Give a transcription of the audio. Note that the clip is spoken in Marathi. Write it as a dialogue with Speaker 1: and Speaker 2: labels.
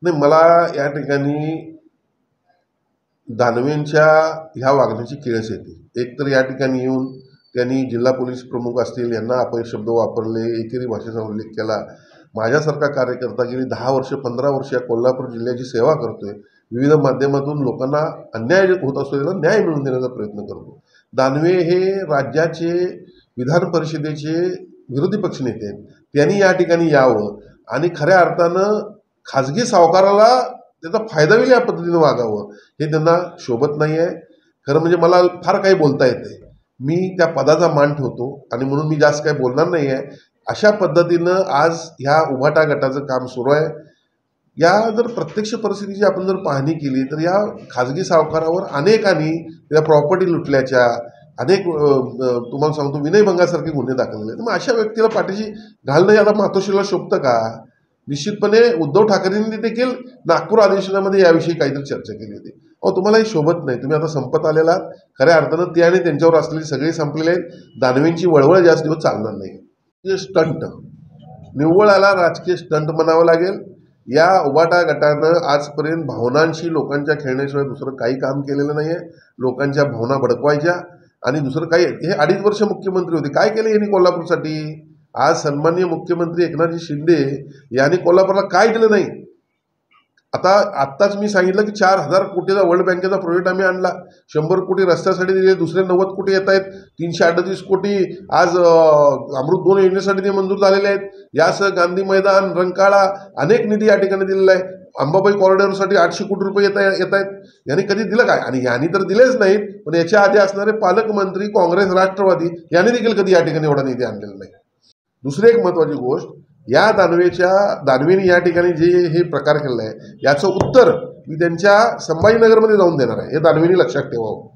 Speaker 1: नाही, मला या ठिकाणी दानवेंच्या ह्या वागण्याची किळस येते. एक तर या ठिकाणी येऊन त्यांनी जिल्हा पोलीस प्रमुख असतील यांना अपशब्द वापरले, एकेरी भाषेचा उल्लेख केला. माझ्यासारखा कार्यकर्ता गेली 10 वर्ष 15 वर्ष या कोल्हापूर जिल्ह्याची सेवा करतोय. विविध माध्यमातून लोकांना अन्याय होत असतो त्याला न्याय मिळवून देण्याचा प्रयत्न करतो. दानवे हे राज्याचे विधान परिषदेचे विरोधी पक्षनेते आहेत. त्यांनी या ठिकाणी यावं आणि खऱ्या अर्थानं खाजगी सावकाराला त्याचा फायदा होईल या पद्धतीनं वागावं हे त्यांना शोभत नाही आहे. खरं म्हणजे मला फार काही बोलता येते, मी त्या पदाचा मान ठेवतो आणि म्हणून मी जास्त काही बोलणार नाही आहे. अशा पद्धतीनं आज ह्या उभाटा गटाचं काम सुरू आहे. या जर प्रत्यक्ष परिस्थितीची आपण जर पाहणी केली तर या खाजगी सावकारावर अनेकांनी त्या प्रॉपर्टी लुटल्याच्या अनेक तुम्हाला सांगतो विनयभंगासारखे गुन्हे दाखल झाले. मग अशा व्यक्तीला पाठीशी घालणं आता मातोश्रीला शोभतं का? निश्चितपणे उद्धव ठाकरेंनी देखील नागपूर अधिवेशनामध्ये याविषयी काहीतरी चर्चा केली होती. तुम्हाला हे शोभत नाही, तुम्ही आता संपत आलेला खऱ्या अर्थानं ते आणि त्यांच्यावर असलेली सगळे संपलेले आहेत. दानवेंची वळवळ जास्त दिवस चालणार नाही. स्टंट निव्वळाला राजकीय स्टंट म्हणावं लागेल. या उभाटा गटानं आजपर्यंत भावनांशी लोकांच्या खेळण्याशिवाय दुसरं काही काम केलेलं नाही आहे. लोकांच्या भावना भडकवायच्या आणि दुसरं काही. हे 2.5 वर्ष मुख्यमंत्री होते, काय केलं यांनी कोल्हापूरसाठी? आज सन्माननीय मुख्यमंत्री एकनाथजी शिंदे यांनी कोल्हापूरला काय दिलं नाही. आत्ताच मी सांगितलं की 4,000 कोटीचा वर्ल्ड बँकेचा प्रोजेक्ट आम्ही आणला, 100 कोटी रस्त्यासाठी दिले, दुसरे 90 कोटी येत आहेत, 338 कोटी आज अमृत 2 योजनेसाठी ते मंजूर झालेले आहेत. यासह गांधी मैदान, रंकाळा अनेक निधी या ठिकाणी दिलेला आहे. अंबाबाई कॉरिडॉरसाठी 800 कोटी रुपये येत आहेत. यांनी कधी दिलं काय? आणि यांनी तर दिलेच नाहीत, पण याच्या आधी असणारे पालकमंत्री काँग्रेस राष्ट्रवादी यांनी देखील कधी या ठिकाणी एवढा निधी आणलेला नाही. दुसरी एक महत्त्वाची गोष्ट, या दानवेने या ठिकाणी जे हे प्रकार केलेला आहे याचं उत्तर मी त्यांच्या संभाजीनगरमध्ये जाऊन देणार आहे. हे दानवेनी लक्षात ठेवावं.